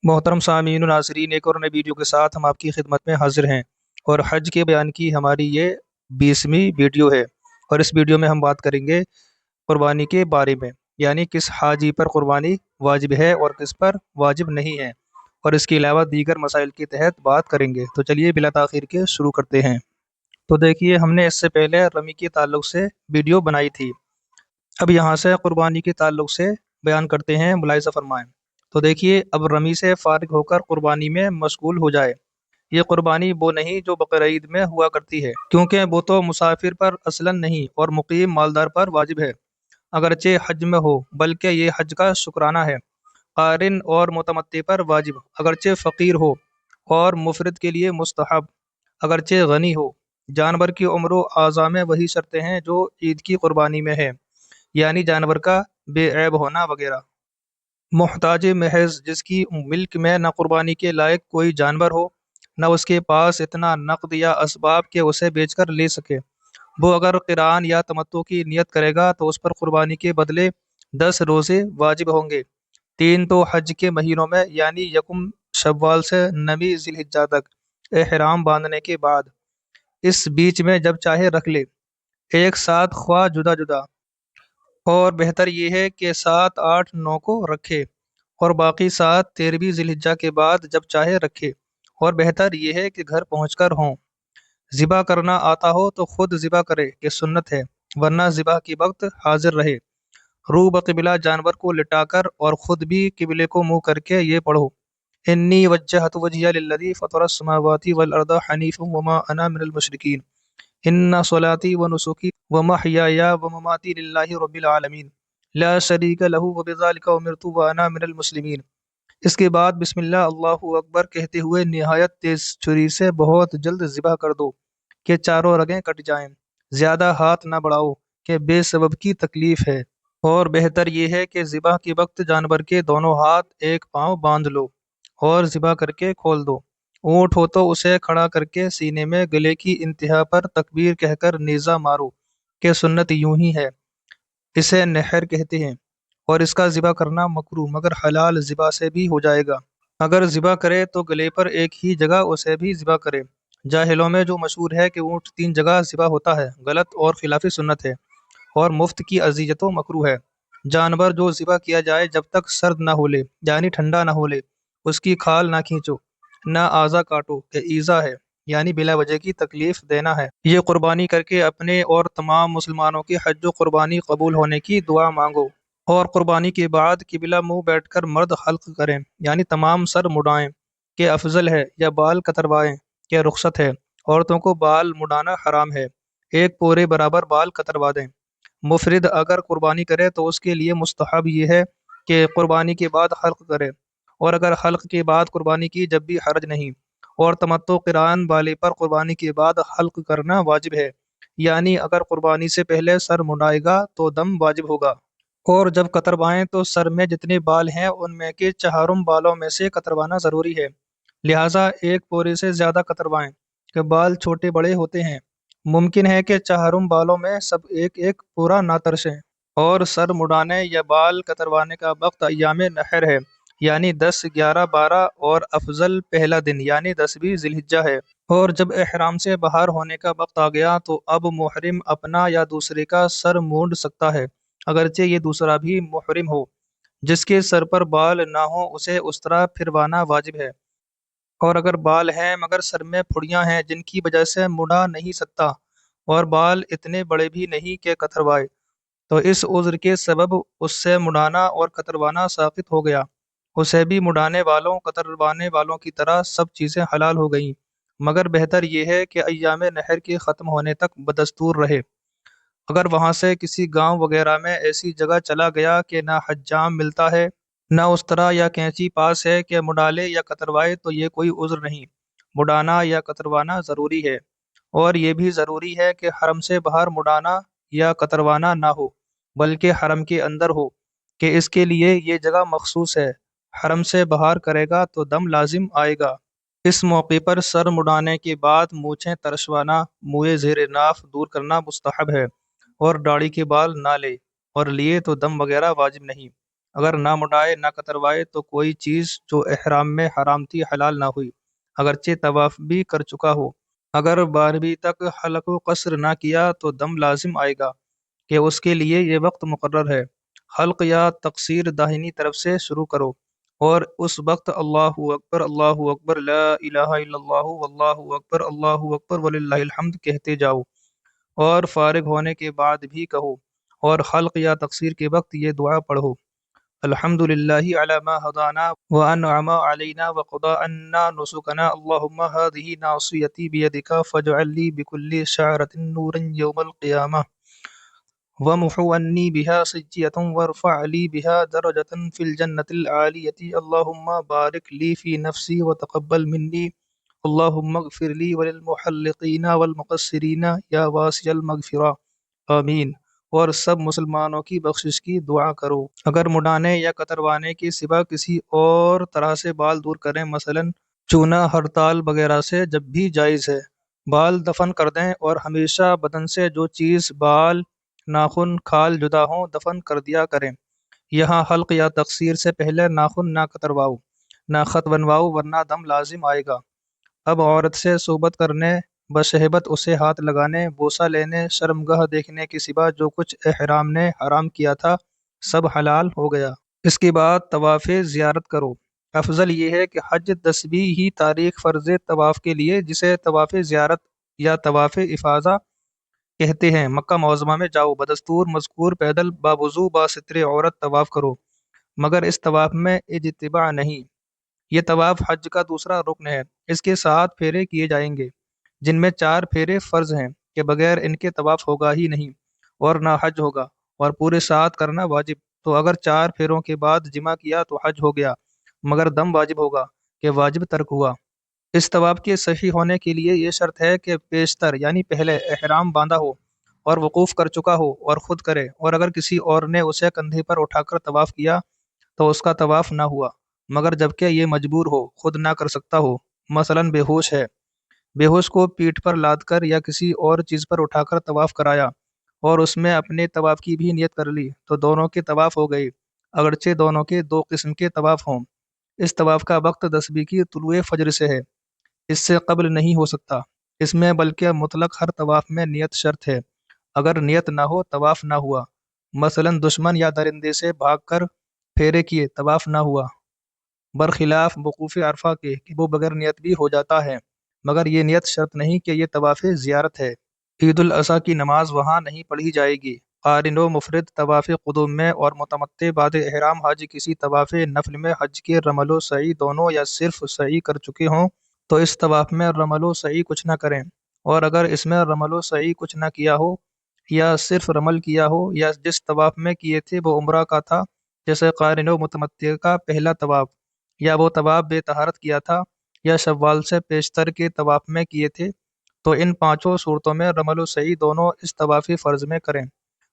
محترم سامعین و ناظرین، ایک اور نئی ویڈیو کے ساتھ ہم آپ کی خدمت میں حاضر ہیں، اور حج کے بیان کی ہماری یہ 20ویں ویڈیو ہے۔ اور اس ویڈیو میں ہم بات کریں گے قربانی کے بارے میں، یعنی کس حاجی پر قربانی واجب ہے اور کس پر واجب نہیں ہے، اور اس کے علاوہ دیگر مسائل کے تحت بات کریں گے۔ تو چلیے بلا تاخیر کے شروع کرتے ہیں۔ تو دیکھیے، ہم نے اس سے پہلے رمی کے تعلق سے ویڈیو بنائی تھی، اب یہاں سے قربانی کے تعلق سے بیان کرتے ہیں، ملاحظہ فرمائیں۔ تو دیکھیے، اب رمی سے فارغ ہو کر قربانی میں مشغول ہو جائے۔ یہ قربانی وہ نہیں جو بقرعید میں ہوا کرتی ہے، کیونکہ وہ تو مسافر پر اصلاً نہیں اور مقیم مالدار پر واجب ہے، اگرچہ حج میں ہو، بلکہ یہ حج کا شکرانہ ہے۔ قارن اور متمتع پر واجب، اگرچہ فقیر ہو، اور مفرد کے لیے مستحب، اگرچہ غنی ہو۔ جانور کی عمر و اعضاء میں وہی شرطیں ہیں جو عید کی قربانی میں ہے، یعنی جانور کا بے عیب ہونا وغیرہ۔ محتاج محض، جس کی ملک میں نہ قربانی کے لائق کوئی جانور ہو، نہ اس کے پاس اتنا نقد یا اسباب کہ اسے بیچ کر لے سکے، وہ اگر قران یا تمتع کی نیت کرے گا تو اس پر قربانی کے بدلے 10 روزے واجب ہوں گے۔ 3 تو حج کے مہینوں میں، یعنی یکم شوال سے 9 ذی الحجہ تک، احرام باندھنے کے بعد۔ اس بیچ میں جب چاہے رکھ لے، ایک ساتھ خواہ جدا جدا، اور بہتر یہ ہے کہ 7، 8، 9 کو رکھے، اور باقی 7 13ویں ذی الحجہ کے بعد جب چاہے رکھے، اور بہتر یہ ہے کہ گھر پہنچ کر ہوں۔ ذبح کرنا آتا ہو تو خود ذبح کرے کہ سنت ہے، ورنہ ذبح کے وقت حاضر رہے، رو بقبلہ جانور کو لٹا کر، اور خود بھی قبلے کو منہ کر کے یہ پڑھو: انی وجہت وجہی للذی فطر السماوات والارض حنیفا وما انا من المشرکین، ان صلاتی و نسکی و محیای و مماتی للہ رب العالمین لا شریک لہ وبذالک امرت وانا من المسلمین۔ اس کے بعد بسم اللہ اللہ اکبر کہتے ہوئے نہایت تیز چھری سے بہت جلد ذبح کر دو کہ چاروں رگیں کٹ جائیں، زیادہ ہاتھ نہ بڑھاؤ کہ بے سبب کی تکلیف ہے، اور بہتر یہ ہے کہ ذبح کے وقت جانور کے دونوں ہاتھ ایک پاؤں باندھ لو اور ذبح کر کے کھول دو۔ اونٹ ہو تو اسے کھڑا کر کے سینے میں گلے کی انتہا پر تکبیر کہہ کر نیزہ مارو کہ سنت یوں ہی ہے، اسے نحر کہتے ہیں، اور اس کا ذبح کرنا مکروہ مگر حلال ذبح سے بھی ہو جائے گا۔ اگر ذبح کرے تو گلے پر ایک ہی جگہ اسے بھی ذبح کرے۔ جاہلوں میں جو مشہور ہے کہ اونٹ 3 جگہ ذبح ہوتا ہے، غلط اور خلاف سنت ہے، اور مفت کی اذیت و مکروہ ہے۔ جانور جو ذبح کیا جائے جب تک سرد نہ ہو لے، یعنی ٹھنڈا نہ ہو لے، اس کی کھال نہ کھینچو، نہ اعضا کاٹو کہ ایذا ہے، یعنی بلا وجہ کی تکلیف دینا ہے۔ یہ قربانی کر کے اپنے اور تمام مسلمانوں کی حج و قربانی قبول ہونے کی دعا مانگو، اور قربانی کے بعد قبلہ منہ بیٹھ کر مرد حلق کریں، یعنی تمام سر مڈائیں کہ افضل ہے، یا بال کتروائیں کہ رخصت ہے۔ عورتوں کو بال مڈانا حرام ہے، ایک پورے برابر بال کتروا دیں۔ مفرد اگر قربانی کرے تو اس کے لیے مستحب یہ ہے کہ قربانی کے بعد حلق کرے، اور اگر حلق کے بعد قربانی کی جب بھی حرج نہیں۔ اور تمتع قران والے پر قربانی کے بعد حلق کرنا واجب ہے، یعنی اگر قربانی سے پہلے سر منڈائے گا تو دم واجب ہوگا، اور جب کتروائیں تو سر میں جتنے بال ہیں ان میں کے چہارم بالوں میں سے کتروانا ضروری ہے، لہٰذا ایک پورے سے زیادہ کتروائیں کہ بال چھوٹے بڑے ہوتے ہیں۔ ممکن ہے کہ چہارم بالوں میں سب ایک ایک پورا نہ ترشیں۔ اور سر مڈانے یا بال کتروانے کا وقت ایام نحر ہے، یعنی 10، 11، 12، اور افضل پہلا دن یعنی 10ویں ذی الحجہ ہے۔ اور جب احرام سے باہر ہونے کا وقت آ گیا تو اب محرم اپنا یا دوسرے کا سر مونڈ سکتا ہے، اگرچہ یہ دوسرا بھی محرم ہو۔ جس کے سر پر بال نہ ہو اسے اس طرح پھروانا واجب ہے، اور اگر بال ہیں مگر سر میں پھڑیاں ہیں جن کی وجہ سے مڑا نہیں سکتا، اور بال اتنے بڑے بھی نہیں کہ کتروائے، تو اس عذر کے سبب اس سے مڑانا اور کتروانا ساقط ہو گیا۔ اسے بھی مڑانے والوں کتروانے والوں کی طرح سب چیزیں حلال ہو گئیں، مگر بہتر یہ ہے کہ ایام نحر کے ختم ہونے تک بدستور رہے۔ اگر وہاں سے کسی گاؤں وغیرہ میں ایسی جگہ چلا گیا کہ نہ حجام ملتا ہے، نہ اس طرح یا کینچی پاس ہے کہ مڈالے یا کتروائے، تو یہ کوئی عذر نہیں، مڈانا یا کتروانا ضروری ہے۔ اور یہ بھی ضروری ہے کہ حرم سے باہر مڈانا یا کتروانا نہ ہو، بلکہ حرم کے اندر ہو، کہ اس کے لیے یہ جگہ مخصوص ہے۔ حرم سے باہر کرے گا تو دم لازم آئے گا۔ اس موقع پر سر مڈانے کے بعد مونچھیں ترشوانا، منہ زیر ناف دور کرنا مستحب ہے، اور داڑھی کے بال نہ لے، اور لیے تو دم وغیرہ واجب نہیں۔ اگر نہ مڈائے نہ کتروائے تو کوئی چیز جو احرام میں حرام تھی حلال نہ ہوئی، اگرچہ طواف بھی کر چکا ہو۔ اگر 12ویں تک حلق و قصر نہ کیا تو دم لازم آئے گا کہ اس کے لیے یہ وقت مقرر ہے۔ حلق یا تقصیر داہنی طرف سے شروع کرو اور اس وقت اللہ اکبر لا الہ الا اللہ واللہ اکبر اللہ اکبر وللہ الحمد کہتے جاؤ، اور فارغ ہونے کے بعد بھی کہو، اور حلق یا تقصیر کے وقت یہ دعا پڑھو: الحمد للہ علی ما ہدانا وانعم علینا وقضى عنا نسکنا اللہم هذه ناصیتی بیدک فاجعل لی بکل شعرۃ نورا یوم القیامہ ومحو عنی بها سجیۃ وارفع لی بها درجۃ فی الجنۃ العالیۃ اللہم بارک لی فی نفسی وتقبل منی اللہم اغفر لی وللمحلقین والمقصرین یا واسع المغفرہ آمین، اور سب مسلمانوں کی بخشش کی دعا کرو۔ اگر مڈانے یا کتروانے کے سوا کسی اور طرح سے بال دور کریں، مثلا چونا، ہڑتال وغیرہ سے، جب بھی جائز ہے۔ بال دفن کر دیں، اور ہمیشہ بدن سے جو چیز، بال، ناخن، کھال جدا ہوں دفن کر دیا کریں۔ یہاں حلق یا تقصیر سے پہلے ناخن نہ کترواؤ، نہ خط بنواؤ، ورنہ دم لازم آئے گا۔ اب عورت سے صحبت کرنے، بشہبت اسے ہاتھ لگانے، بوسہ لینے، شرمگاہ دیکھنے کے سوا جو کچھ احرام نے حرام کیا تھا سب حلال ہو گیا۔ اس کے بعد طواف زیارت کرو۔ افضل یہ ہے کہ حج 10ویں ہی تاریخ فرض طواف کے لیے، جسے طواف زیارت یا طواف افاضہ کہتے ہیں، مکہ معظمہ میں جاؤ۔ بدستور مذکور پیدل باوضو با ستر عورت طواف کرو، مگر اس طواف میں اجتماع نہیں۔ یہ طواف حج کا دوسرا رکن ہے۔ اس کے 7 پھیرے کیے جائیں گے، جن میں 4 پھیرے فرض ہیں کہ بغیر ان کے طواف ہوگا ہی نہیں، اور نہ حج ہوگا، اور پورے 7 کرنا واجب۔ تو اگر 4 پھیروں کے بعد جمع کیا تو حج ہو گیا، مگر دم واجب ہوگا کہ واجب ترک ہوا۔ اس طواف کے صحیح ہونے کے لیے یہ شرط ہے کہ پیشتر یعنی پہلے احرام باندھا ہو اور وقوف کر چکا ہو اور خود کرے، اور اگر کسی اور نے اسے کندھے پر اٹھا کر طواف کیا تو اس کا طواف نہ ہوا، مگر جبکہ یہ مجبور ہو، خود نہ کر سکتا ہو۔ مثلا بے ہوش ہے، بے ہوش کو پیٹھ پر لاد کر یا کسی اور چیز پر اٹھا کر طواف کرایا، اور اس میں اپنے طواف کی بھی نیت کر لی، تو دونوں کے طواف ہو گئے، اگرچہ دونوں کے 2 قسم کے طواف ہوں۔ اس طواف کا وقت 10ویں کی طلوع فجر سے ہے، اس سے قبل نہیں ہو سکتا۔ اس میں بلکہ مطلق ہر طواف میں نیت شرط ہے، اگر نیت نہ ہو طواف نہ ہوا۔ مثلا دشمن یا درندے سے بھاگ کر پھیرے کیے، طواف نہ ہوا، برخلاف وقوف عرفہ کے کہ وہ بغیر نیت بھی ہو جاتا ہے، مگر یہ نیت شرط نہیں کہ یہ طواف زیارت ہے۔ عید الاضحیٰ کی نماز وہاں نہیں پڑھی جائے گی۔ قارن و مفرد طواف قدوم میں اور متمتع بعد احرام حج کسی طواف نفل میں حج کے رمل و سعی دونوں یا صرف سعی کر چکے ہوں تو اس طواف میں رمل و سعی کچھ نہ کریں، اور اگر اس میں رمل و سعی کچھ نہ کیا ہو یا صرف رمل کیا ہو یا جس طواف میں کیے تھے وہ عمرہ کا تھا، جیسے قارن و متمتع کا پہلا طواف، یا وہ طواف بے طہارت کیا تھا یا شوال سے پیشتر کے طواف میں کیے تھے، تو ان 5 صورتوں میں رمل و سعی دونوں اس طواف فرض میں کریں۔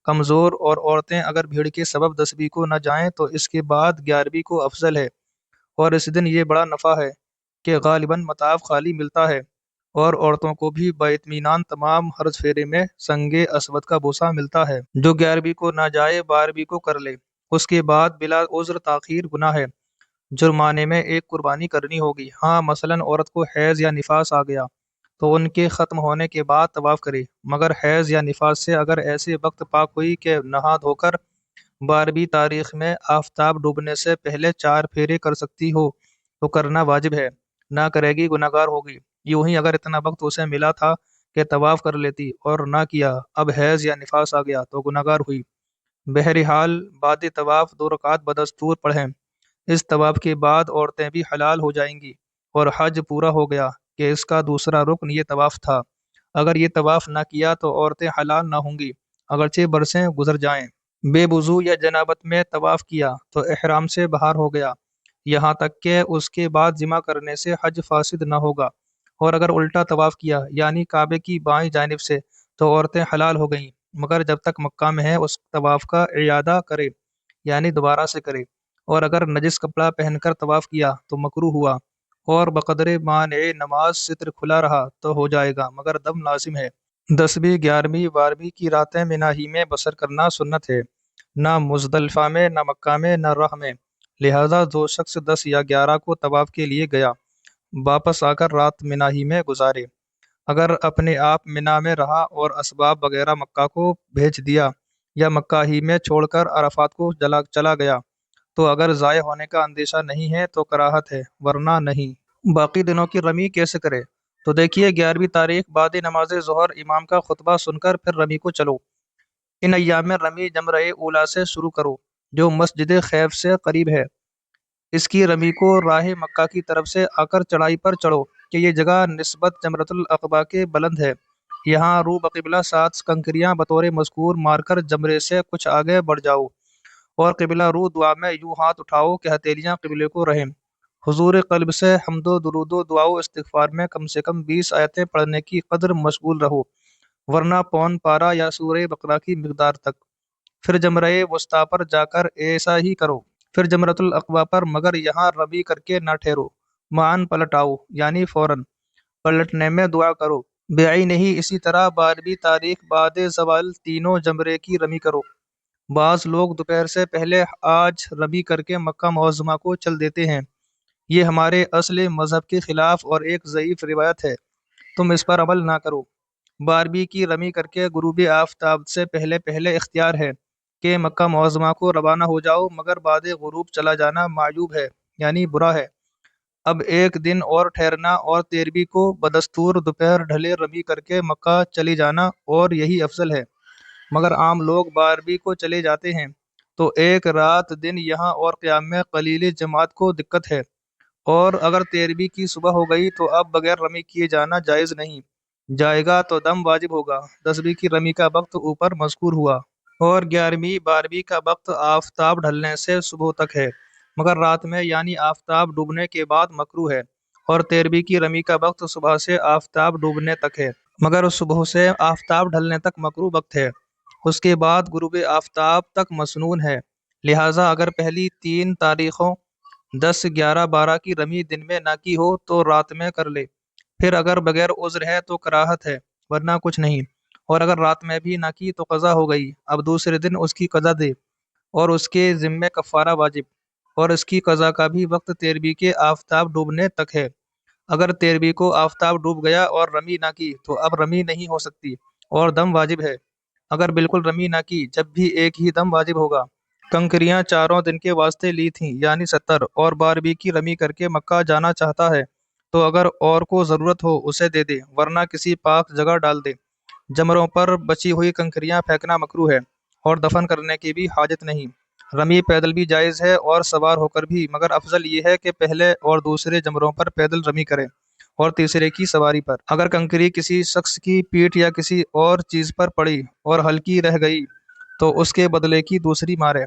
کمزور اور عورتیں اگر بھیڑ کے سبب 10ویں کو نہ جائیں تو اس کے بعد 11ویں کو افضل ہے، اور اس دن یہ بڑا نفع ہے کہ غالباً مطاف خالی ملتا ہے، اور عورتوں کو بھی باطمینان تمام حرج پھیرے میں سنگ اسود کا بوسہ ملتا ہے۔ جو 11ویں کو نہ جائے 12ویں کو کر لے، اس کے بعد بلا عذر تاخیر گناہ ہے، جرمانے میں ایک قربانی کرنی ہوگی۔ ہاں مثلا عورت کو حیض یا نفاس آ گیا تو ان کے ختم ہونے کے بعد طواف کرے، مگر حیض یا نفاس سے اگر ایسے وقت پاک ہوئی کہ نہا دھو کر 12ویں تاریخ میں آفتاب ڈوبنے سے پہلے 4 پھیرے کر سکتی ہو تو کرنا واجب ہے، نہ کرے گی گناہگار ہوگی۔ یوں ہی اگر اتنا وقت اسے ملا تھا کہ طواف کر لیتی اور نہ کیا، اب حیض یا نفاس آ گیا تو گناہگار ہوئی۔ بہرحال بعد طواف 2 رکعت بدستور پڑھیں۔ اس طواف کے بعد عورتیں بھی حلال ہو جائیں گی، اور حج پورا ہو گیا کہ اس کا دوسرا رکن یہ طواف تھا۔ اگر یہ طواف نہ کیا تو عورتیں حلال نہ ہوں گی، اگرچہ برسیں گزر جائیں۔ بے وضو یا جنابت میں طواف کیا تو احرام سے باہر ہو گیا، یہاں تک کہ اس کے بعد جمع کرنے سے حج فاسد نہ ہوگا، اور اگر الٹا طواف کیا یعنی کعبے کی بائیں جانب سے تو عورتیں حلال ہو گئیں، مگر جب تک مکہ میں ہے اس طواف کا اعادہ کرے یعنی دوبارہ سے کرے، اور اگر نجس کپڑا پہن کر طواف کیا تو مکروہ ہوا، اور بقدر مانع نماز ستر کھلا رہا تو ہو جائے گا، مگر دم لازم ہے۔ 10ویں، 11ویں، 12ویں کی راتیں منا ہی میں بسر کرنا سنت ہے۔ نہ مزدلفہ میں، نہ مکہ میں، نہ رہ میں۔ لہذا جو شخص 10 یا 11 کو طواف کے لیے گیا، واپس آ کر رات منا ہی میں گزارے۔ اگر اپنے آپ منا میں رہا اور اسباب وغیرہ مکہ کو بھیج دیا، یا مکہ ہی میں چھوڑ کر عرفات کو چلا گیا، تو اگر ضائع ہونے کا اندیشہ نہیں ہے تو کراہت ہے، ورنہ نہیں۔ باقی دنوں کی رمی کیسے کرے؟ تو دیکھیے 11ویں تاریخ بعد نماز ظہر امام کا خطبہ سن کر پھر رمی کو چلو۔ ان ایام میں رمی جمرہ اولا سے شروع کرو، جو مسجد خیف سے قریب ہے۔ اس کی رمی کو راہ مکہ کی طرف سے آ کر چڑھائی پر چڑھو کہ یہ جگہ نسبت جمرۃ العقبہ کے بلند ہے۔ یہاں رو بقبلہ 7 کنکریاں بطور مذکور مار کر جمرے سے کچھ آگے بڑھ جاؤ، اور قبلہ رو دعا میں یوں ہاتھ اٹھاؤ کہ ہتھیلیاں قبلے کو رہیں۔ حضور قلب سے حمد و درود و دعا و استغفار میں کم سے کم 20 آیتیں پڑھنے کی قدر مشغول رہو، ورنہ پون پارا یا سورہ بقرہ کی مقدار تک۔ پھر جمرہ وسطیٰ پر جا کر ایسا ہی کرو۔ پھر جمرۃ العقبہ پر، مگر یہاں رمی کر کے نہ ٹھہرو، معاً پلٹ آؤ، یعنی فوراً پلٹنے میں دعا کرو۔ بیعی نہیں، اسی طرح 12ویں تاریخ بعد زوال تینوں جمرے کی رمی کرو۔ بعض لوگ دوپہر سے پہلے آج رمی کر کے مکہ معظمہ کو چل دیتے ہیں، یہ ہمارے اصل مذہب کے خلاف اور ایک ضعیف روایت ہے، تم اس پر عمل نہ کرو۔ 12ویں کی رمی کر کے غروب آفتاب سے پہلے پہلے اختیار ہے کہ مکہ معظمہ کو روانہ ہو جاؤ، مگر بعد غروب چلا جانا معیوب ہے، یعنی برا ہے۔ اب ایک دن اور ٹھہرنا اور 13ویں کو بدستور دوپہر ڈھلے رمی کر کے مکہ چلی جانا، اور یہی افضل ہے۔ مگر عام لوگ 12ویں کو چلے جاتے ہیں، تو ایک رات دن یہاں اور قیام میں قلیل جماعت کو دقت ہے، اور اگر 13ویں کی صبح ہو گئی تو اب بغیر رمی کیے جانا جائز نہیں، جائے گا تو دم واجب ہوگا۔ 10ویں کی رمی کا وقت اوپر مذکور ہوا، اور 11ویں 12ویں کا وقت آفتاب ڈھلنے سے صبح تک ہے، مگر رات میں یعنی آفتاب ڈوبنے کے بعد مکروہ ہے۔ اور 13ویں کی رمی کا وقت صبح سے آفتاب ڈوبنے تک ہے، مگر صبح سے آفتاب ڈھلنے تک مکروہ وقت ہے، اس کے بعد غروب آفتاب تک مسنون ہے۔ لہٰذا اگر پہلی 3 تاریخوں 10، 11، 12 کی رمی دن میں نہ کی ہو تو رات میں کر لے۔ پھر اگر بغیر عذر ہے تو کراہت ہے، ورنہ کچھ نہیں۔ اور اگر رات میں بھی نہ کی تو قضا ہو گئی، اب دوسرے دن اس کی قضا دے، اور اس کے ذمے کفارہ واجب، اور اس کی قضا کا بھی وقت 13ویں کے آفتاب ڈوبنے تک ہے۔ اگر 13ویں کو آفتاب ڈوب گیا اور رمی نہ کی تو اب رمی نہیں ہو سکتی، اور دم واجب ہے۔ اگر بالکل رمی نہ کی، جب بھی ایک ہی دم واجب ہوگا۔ کنکریاں چاروں دن کے واسطے لی تھیں، یعنی 70، اور 12ویں کی رمی کر کے مکہ جانا چاہتا ہے تو اگر اور کو ضرورت ہو اسے دے دے، ورنہ کسی پاک جگہ ڈال دے۔ جمروں پر بچی ہوئی کنکریاں پھینکنا مکروہ ہے، اور دفن کرنے کی بھی حاجت نہیں۔ رمی پیدل بھی جائز ہے اور سوار ہو کر بھی، مگر افضل یہ ہے کہ پہلے اور دوسرے جمروں پر پیدل رمی کرے اور تیسرے کی سواری پر۔ اگر کنکری کسی شخص کی پیٹھ یا کسی اور چیز پر پڑی اور ہلکی رہ گئی تو اس کے بدلے کی دوسری مارے،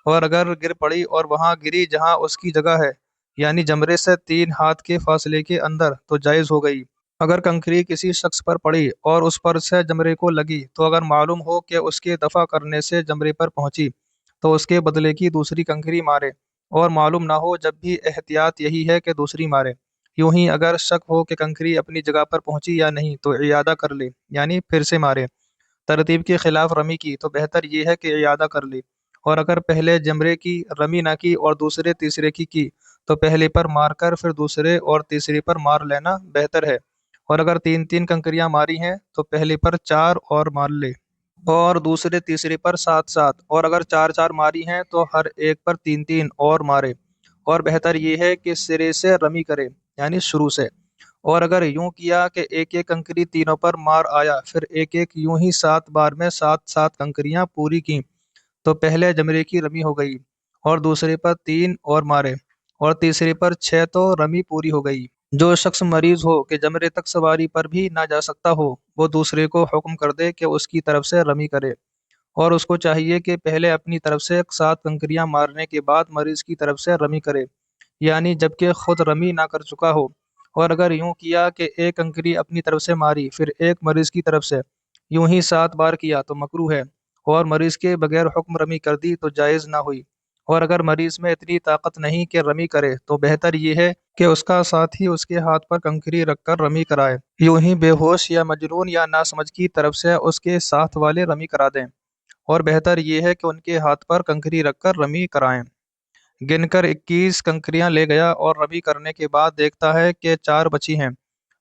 اور اگر گر پڑی اور وہاں گری جہاں اس کی جگہ ہے، یعنی جمرے سے 3 ہاتھ کے فاصلے کے اندر، تو جائز ہو گئی۔ اگر کنکری کسی شخص پر پڑی اور اس پر سے جمرے کو لگی تو اگر معلوم ہو کہ اس کے دفع کرنے سے جمرے پر پہنچی تو اس کے بدلے کی دوسری کنکری مارے، اور معلوم نہ ہو جب بھی احتیاط یہی ہے کہ دوسری مارے۔ یوں ہی اگر شک ہو کہ کنکری اپنی جگہ پر پہنچی یا نہیں تو اعادہ کر لے، یعنی پھر سے مارے۔ ترتیب کے خلاف رمی کی تو بہتر یہ ہے کہ اعادہ کر لے، اور اگر پہلے جمرے کی رمی نہ کی اور دوسرے تیسرے کی تو پہلے پر مار کر پھر دوسرے اور تیسرے پر مار لینا بہتر ہے۔ اور اگر 3 کنکریاں ماری ہیں تو پہلے پر 4 اور مار لے، اور دوسرے تیسرے پر 7 اور اگر 4 ماری ہیں تو ہر ایک پر 3 اور مارے۔ اور بہتر یہ ہے کہ سرے سے رمی کرے، یعنی شروع سے۔ اور اگر یوں کیا کہ ایک ایک کنکری تینوں پر مار آیا، پھر ایک ایک یوں ہی 7 بار میں 7 کنکریاں پوری کی، تو پہلے جمرے کی رمی ہو گئی، اور دوسرے پر 3 اور مارے، اور تیسرے پر 6، تو رمی پوری ہو گئی۔ جو شخص مریض ہو کہ جمرے تک سواری پر بھی نہ جا سکتا ہو، وہ دوسرے کو حکم کر دے کہ اس کی طرف سے رمی کرے، اور اس کو چاہیے کہ پہلے اپنی طرف سے 7 کنکریاں مارنے کے بعد مریض کی طرف سے رمی کرے، یعنی جبکہ خود رمی نہ کر چکا ہو۔ اور اگر یوں کیا کہ ایک کنکری اپنی طرف سے ماری پھر ایک مریض کی طرف سے، یوں ہی 7 بار کیا تو مکروہ ہے، اور مریض کے بغیر حکم رمی کر دی تو جائز نہ ہوئی۔ اور اگر مریض میں اتنی طاقت نہیں کہ رمی کرے تو بہتر یہ ہے کہ اس کا ساتھی اس کے ہاتھ پر کنکری رکھ کر رمی کرائے، یوں ہی بے ہوش یا مجنون یا ناسمجھ کی طرف سے اس کے ساتھ والے رمی کرا دیں۔ اور بہتر یہ ہے کہ ان کے ہاتھ پر کنکری رکھ کر رمی کرائیں۔ گن کر 21 کنکریاں لے گیا اور رمی کرنے کے بعد دیکھتا ہے کہ 4 بچی ہیں،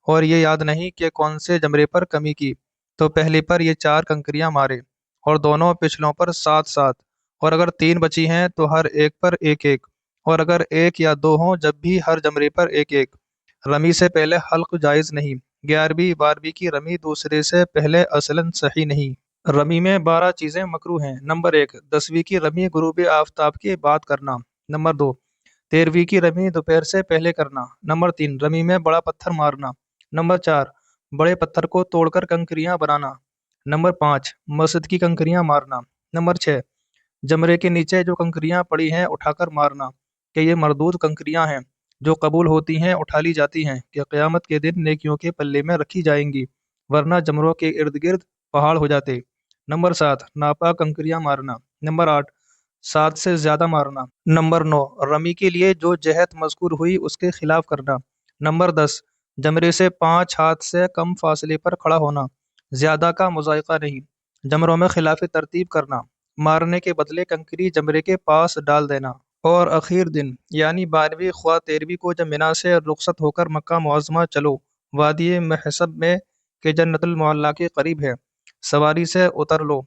اور یہ یاد نہیں کہ کون سے جمرے پر کمی کی، تو پہلی پر یہ 4 کنکریاں مارے اور دونوں پچھلوں پر 7 اور اگر 3 بچی ہیں تو ہر ایک پر ایک ایک، اور اگر 1 یا 2 ہوں جب بھی ہر جمرے پر ایک ایک۔ رمی سے پہلے حلق جائز نہیں۔ 11ویں 12ویں کی رمی دوسرے سے پہلے اصلاً صحیح نہیں۔ رمی میں 12 چیزیں مکروہ ہیں۔ نمبر 1، 10ویں کی رمی غروب آفتاب کے بعد کرنا۔ نمبر 2، 13ویں کی رمی دوپہر سے پہلے کرنا۔ نمبر 3، رمی میں بڑا پتھر مارنا۔ نمبر 4، بڑے پتھر کو توڑ کر کنکریاں بنانا۔ نمبر 5، مسجد کی کنکریاں مارنا۔ نمبر 6، جمرے کے نیچے جو کنکریاں پڑی ہیں اٹھا کر مارنا، کہ یہ مردود کنکریاں ہیں، جو قبول ہوتی ہیں اٹھا لی جاتی ہیں، کہ قیامت کے دن نیکیوں کے پلے میں رکھی جائیں گی، ورنہ جمروں کے ارد گرد پہاڑ ہو جاتے۔ نمبر 7، ناپاک کنکریاں مارنا۔ نمبر 8، 7 سے زیادہ مارنا۔ نمبر 9، رمی کے لیے جو جہت مذکور ہوئی اس کے خلاف کرنا۔ نمبر 10، جمرے سے 5 ہاتھ سے کم فاصلے پر کھڑا ہونا، زیادہ کا مذائقہ نہیں۔ جمروں میں خلاف ترتیب کرنا، مارنے کے بدلے کنکری جمرے کے پاس ڈال دینا۔ اور اخیر دن یعنی 12ویں خواہ 13ویں کو جب منا سے رخصت ہو کر مکہ معظمہ چلو، وادی محسب میں کہ جنت المعلیٰ کے قریب ہے، سواری سے اتر لو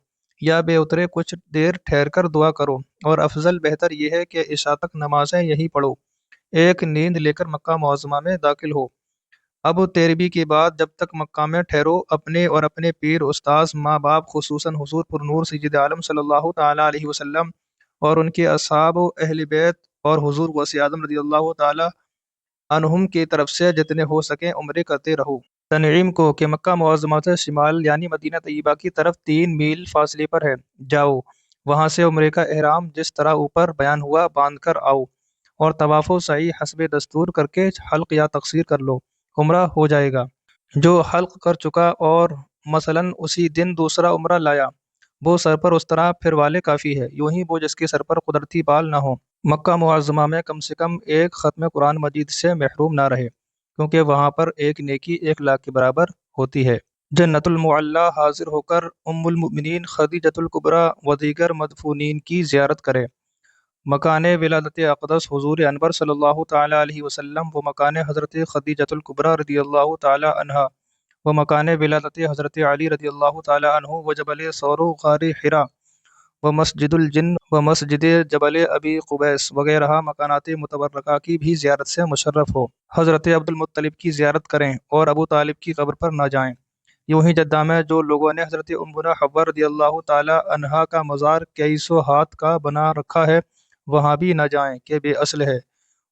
یا بے اترے کچھ دیر ٹھہر کر دعا کرو، اور افضل بہتر یہ ہے کہ عشاء تک نمازیں یہی پڑھو، ایک نیند لے کر مکہ معظمہ میں داخل ہو۔ اب 13ویں کے بعد جب تک مکہ میں ٹھہرو، اپنے اور اپنے پیر، استاذ، ماں باپ، خصوصاً حضور پر نور سید عالم صلی اللہ تعالیٰ علیہ وسلم اور ان کے اصحاب و اہل بیت اور حضور غوث اعظم رضی اللہ تعالیٰ عنہم کی طرف سے جتنے ہو سکیں عمرے کرتے رہو۔ تنعیم کو کہ مکہ معظمہ سے شمال یعنی مدینہ طیبہ کی طرف 3 میل فاصلے پر ہے، جاؤ، وہاں سے عمرے کا احرام جس طرح اوپر بیان ہوا باندھ کر آؤ، اور طواف و سعی حسب دستور کر کے حلق یا تقصیر کر لو، عمرہ ہو جائے گا۔ جو حلق کر چکا اور مثلاً اسی دن دوسرا عمرہ لایا، وہ سر پر اس طرح پھر والے کافی ہے، یوں ہی وہ جس کے سر پر قدرتی بال نہ ہو، مکہ معظمہ میں کم سے کم ایک ختم قرآن مجید سے محروم نہ رہے، کیونکہ وہاں پر ایک نیکی 1 لاکھ کے برابر ہوتی ہے۔ جنت المعلیٰ حاضر ہو کر ام المؤمنین خدیجۃ الکبریٰ و دیگر مدفونین کی زیارت کرے۔ مکان ولادت اقدس حضور انور صلی اللہ تعالیٰ علیہ وسلم و مکان حضرت خدیجۃ الکبریٰ رضی اللہ تعالیٰ عنہا و مکان ولادت حضرت علی رضی اللہ تعالیٰ عنہ و جبل ثور و غار حرا و مسجد الجن و مسجد جبل ابی قبیس وغیرہ مکانات متبرکہ کی بھی زیارت سے مشرف ہو۔ حضرت عبد المطلب کی زیارت کریں اور ابو طالب کی قبر پر نہ جائیں۔ یوں ہی جدہ میں جو لوگوں نے حضرت امنا حوا رضی اللہ تعالیٰ عنہا کا مزار 2100 ہاتھ کا بنا رکھا ہے، وہاں بھی نہ جائیں کہ بے اصل ہے۔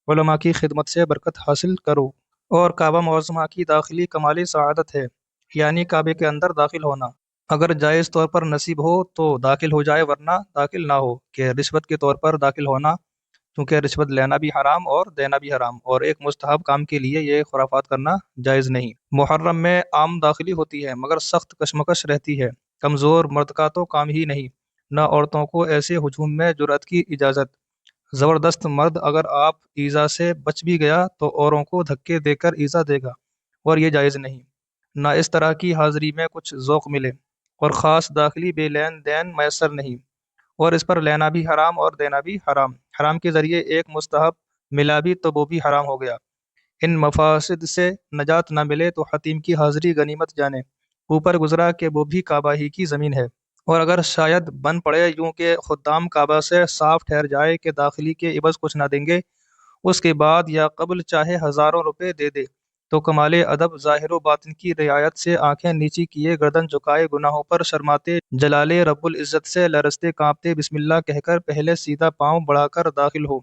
علماء کی خدمت سے برکت حاصل کرو۔ اور کعبہ معظمہ کی داخلی کمال سعادت ہے، یعنی کعبے کے اندر داخل ہونا۔ اگر جائز طور پر نصیب ہو تو داخل ہو جائے، ورنہ داخل نہ ہو، کہ رشوت کے طور پر داخل ہونا، کیونکہ رشوت لینا بھی حرام اور دینا بھی حرام، اور ایک مستحب کام کے لیے یہ خرافات کرنا جائز نہیں۔ محرم میں عام داخلی ہوتی ہے، مگر سخت کشمکش رہتی ہے، کمزور مرد کا تو کام ہی نہیں، نہ عورتوں کو ایسے ہجوم میں جرأت کی اجازت۔ زبردست مرد اگر آپ ایذا سے بچ بھی گیا تو اوروں کو دھکے دے کر ایذا دے گا، اور یہ جائز نہیں۔ نہ اس طرح کی حاضری میں کچھ ذوق ملے، اور خاص داخلی بے لین دین میسر نہیں، اور اس پر لینا بھی حرام اور دینا بھی حرام۔ حرام کے ذریعے ایک مستحب ملا بھی تو وہ بھی حرام ہو گیا۔ ان مفاسد سے نجات نہ ملے تو حتیم کی حاضری غنیمت جانے، اوپر گزرا کہ وہ بھی کعبہ ہی کی زمین ہے۔ اور اگر شاید بن پڑے یوں کہ خدام کعبہ سے صاف ٹھہر جائے کہ داخلی کے عوض کچھ نہ دیں گے، اس کے بعد یا قبل چاہے ہزاروں روپے دے دے، تو کمال ادب ظاہر و باطن کی رعایت سے آنکھیں نیچی کیے گردن جھکائے گناہوں پر شرماتے جلال رب العزت سے لرزتے کانپتے بسم اللہ کہہ کر پہلے سیدھا پاؤں بڑھا کر داخل ہو،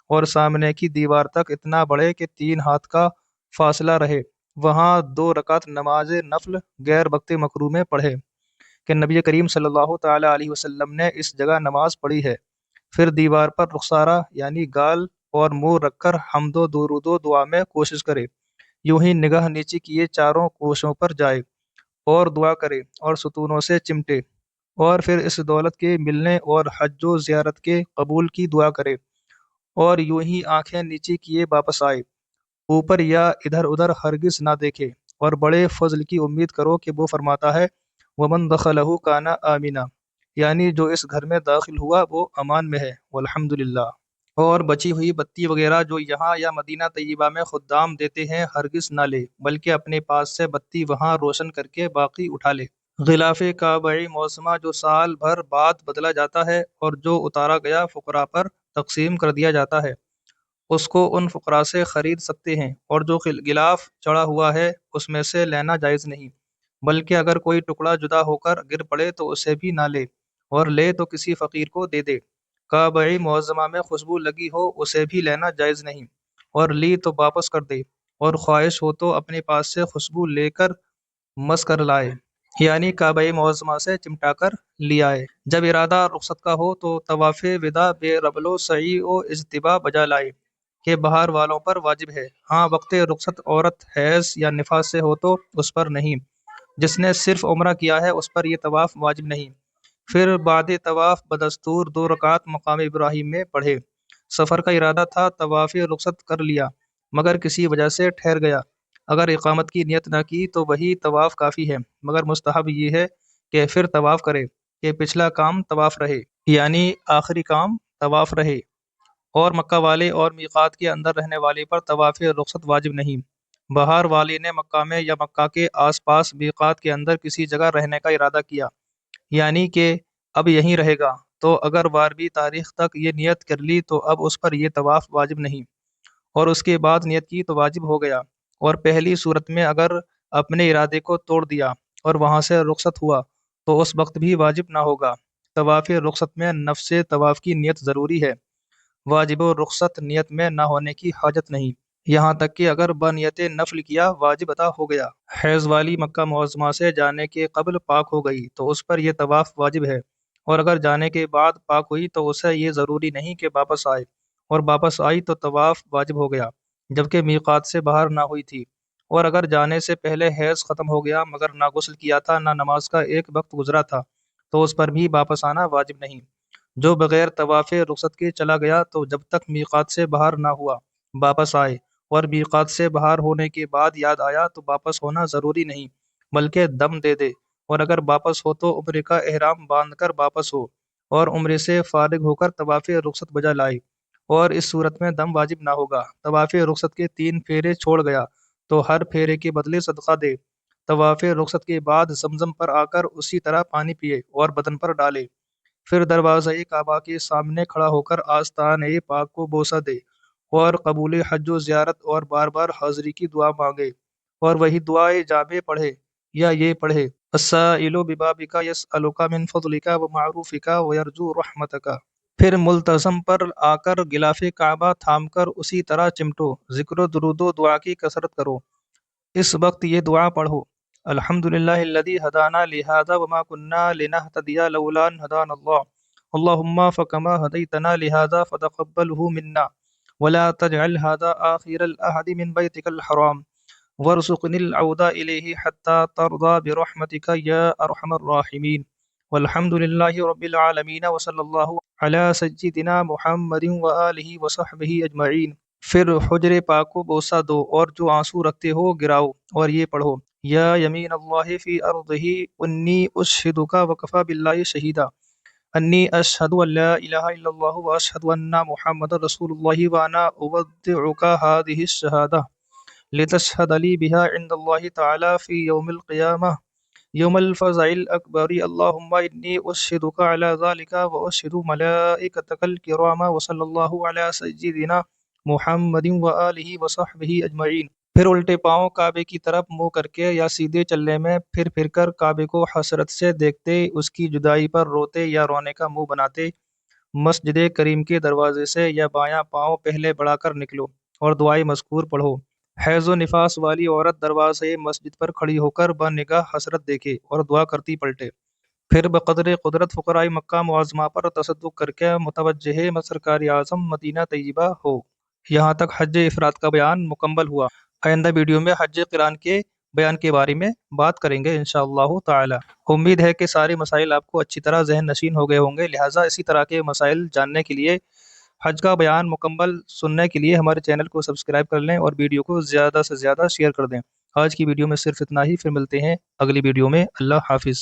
اور سامنے کی دیوار تک اتنا بڑھے کہ 3 ہاتھ کا فاصلہ رہے، وہاں 2 رکعت نماز نفل غیر وقت مکروہ میں پڑھے، کہ نبی کریم صلی اللہ تعالیٰ علیہ وسلم نے اس جگہ نماز پڑھی ہے۔ پھر دیوار پر رخسارہ یعنی گال اور منہ رکھ کر حمد و درود و دعا میں کوشش کرے، یوں ہی نگاہ نیچی کیے چاروں کوشوں پر جائے اور دعا کرے اور ستونوں سے چمٹے، اور پھر اس دولت کے ملنے اور حج و زیارت کے قبول کی دعا کرے، اور یوں ہی آنکھیں نیچی کیے واپس آئے، اوپر یا ادھر ادھر ہرگز نہ دیکھے، اور بڑے فضل کی امید کرو کہ وہ فرماتا ہے وَمَن دَخَلَهُ كَانَ آمِنًا، یعنی جو اس گھر میں داخل ہوا وہ امان میں ہے، والحمدللہ۔ اور بچی ہوئی بتی وغیرہ جو یہاں یا مدینہ طیبہ میں خدام دیتے ہیں ہرگز نہ لے، بلکہ اپنے پاس سے بتی وہاں روشن کر کے باقی اٹھا لے۔ غلاف کعبۂ معظمہ جو سال بھر بعد بدلا جاتا ہے اور جو اتارا گیا فقراء پر تقسیم کر دیا جاتا ہے، اس کو ان فقراء سے خرید سکتے ہیں، اور جو غلاف چڑھا ہوا ہے اس میں سے لینا جائز نہیں، بلکہ اگر کوئی ٹکڑا جدا ہو کر گر پڑے تو اسے بھی نہ لے، اور لے تو کسی فقیر کو دے دے۔ کعبۂ معظمہ میں خوشبو لگی ہو اسے بھی لینا جائز نہیں، اور لی تو واپس کر دے، اور خواہش ہو تو اپنے پاس سے خوشبو لے کر مس کر لائے، یعنی کعبۂ معظمہ سے چمٹا کر لے آئے۔ جب ارادہ رخصت کا ہو تو طواف وداع بے ربل و سعی و اجتباء بجا لائے، کہ باہر والوں پر واجب ہے۔ ہاں، وقت رخصت عورت حیض یا نفاس سے ہو تو اس پر نہیں۔ جس نے صرف عمرہ کیا ہے اس پر یہ طواف واجب نہیں۔ پھر بعد طواف بدستور 2 رکعت مقام ابراہیم میں پڑھے۔ سفر کا ارادہ تھا، طواف رخصت کر لیا مگر کسی وجہ سے ٹھہر گیا، اگر اقامت کی نیت نہ کی تو وہی طواف کافی ہے، مگر مستحب یہ ہے کہ پھر طواف کرے، کہ پچھلا کام طواف رہے، یعنی آخری کام طواف رہے۔ اور مکہ والے اور میقات کے اندر رہنے والے پر طواف رخصت واجب نہیں۔ باہر والے نے مکہ میں یا مکہ کے آس پاس میقات کے اندر کسی جگہ رہنے کا ارادہ کیا، یعنی کہ اب یہیں رہے گا، تو اگر 12ویں تاریخ تک یہ نیت کر لی تو اب اس پر یہ طواف واجب نہیں، اور اس کے بعد نیت کی تو واجب ہو گیا۔ اور پہلی صورت میں اگر اپنے ارادے کو توڑ دیا اور وہاں سے رخصت ہوا تو اس وقت بھی واجب نہ ہوگا۔ طواف رخصت میں نفس طواف کی نیت ضروری ہے، واجب و رخصت نیت میں نہ ہونے کی حاجت نہیں، یہاں تک کہ اگر بنیت نفل کیا واجب ادا ہو گیا۔ حیض والی مکہ معظمہ سے جانے کے قبل پاک ہو گئی تو اس پر یہ طواف واجب ہے، اور اگر جانے کے بعد پاک ہوئی تو اسے یہ ضروری نہیں کہ واپس آئے، اور واپس آئی تو طواف واجب ہو گیا جبکہ میقات سے باہر نہ ہوئی تھی۔ اور اگر جانے سے پہلے حیض ختم ہو گیا مگر نہ غسل کیا تھا نہ نماز کا ایک وقت گزرا تھا تو اس پر بھی واپس آنا واجب نہیں۔ جو بغیر طواف رخصت کے چلا گیا تو جب تک میقات سے باہر نہ ہوا واپس آئے، اور میقات سے باہر ہونے کے بعد یاد آیا تو واپس ہونا ضروری نہیں بلکہ دم دے دے، اور اگر واپس ہو تو عمرے کا احرام باندھ کر واپس ہو، اور عمرے سے فارغ ہو کر طواف رخصت بجا لائے، اور اس صورت میں دم واجب نہ ہوگا۔ طواف رخصت کے 3 پھیرے چھوڑ گیا تو ہر پھیرے کے بدلے صدقہ دے۔ طواف رخصت کے بعد زمزم پر آ کر اسی طرح پانی پیے اور بدن پر ڈالے، پھر دروازہ کعبہ کے سامنے کھڑا ہو کر آستان پاک کو بوسہ دے، اور قبول حج و زیارت اور بار بار حاضری کی دعا مانگے، اور وہی دعائے جامع پڑھے یا یہ پڑھے: السائل ببابک یسألک من فضلک ومعروفک ویرجو رحمتک۔ پھر ملتزم پر آ کر غلاف کعبہ تھام کر اسی طرح چمٹو، ذکر و درود و دعا کی کثرت کرو۔ اس وقت یہ دعا پڑھو: الحمدللہ الذی ہدانا لہذا وما کنا لنہتدی لولا ان ہدانا اللہ، اللہم فکما ہدیتنا لہذا فتقبلہ منا ولا تجعل هذا آخر العہد من بیتک الحرام وارزقنی العود الیہ حتی ترضى برحمتک یا ارحم الراحمین، والحمد للہ رب العالمین، وصلی اللہ علی سیدنا محمد وآلہ وصحبہ اجمعین۔ پھر حجر پاک کو بوسہ دو اور جو آنسو رکھتے ہو گراؤ، اور یہ پڑھو: یا یمین اللہ فی ارضہ انی اشہدک وکفی باللہ شہیدا انی اشہد ان لا الہ الا اللہ واشہد ان محمد رسول اللہ وانا اودعک ہذہ الشہادہ لتشہد لی بہا عند اللہ تعالی فی یوم القیامہ یوم الفزع الاکبر، اللہم انی اشہدک علی ذلک واشہد ملائکتک الکرام، وصلی اللہ علی سیدنا محمد وآلہ وصحبہ اجمعین۔ پھر الٹے پاؤں کعبے کی طرف منہ کر کے یا سیدھے چلنے میں پھر پھر کر کعبے کو حسرت سے دیکھتے، اس کی جدائی پر روتے یا رونے کا منہ بناتے مسجد کریم کے دروازے سے یا بایاں پاؤں پہلے بڑھا کر نکلو اور دعائے مذکور پڑھو۔ حیض و نفاس والی عورت دروازے مسجد پر کھڑی ہو کر بنگاہ حسرت دیکھے اور دعا کرتی پلٹے، پھر بقدر قدرت فقراء مکہ معظمہ پر تصدق کر کے متوجہ سرکار اعظم مدینہ طیبہ ہو۔ یہاں تک حج افراد کا بیان مکمل ہوا۔ آئندہ ویڈیو میں حج قران کے بیان کے بارے میں بات کریں گے انشاءاللہ تعالی۔ امید ہے کہ سارے مسائل آپ کو اچھی طرح ذہن نشین ہو گئے ہوں گے، لہٰذا اسی طرح کے مسائل جاننے کے لیے، حج کا بیان مکمل سننے کے لیے ہمارے چینل کو سبسکرائب کر لیں اور ویڈیو کو زیادہ سے زیادہ شیئر کر دیں۔ آج کی ویڈیو میں صرف اتنا ہی، پھر ملتے ہیں اگلی ویڈیو میں۔ اللہ حافظ۔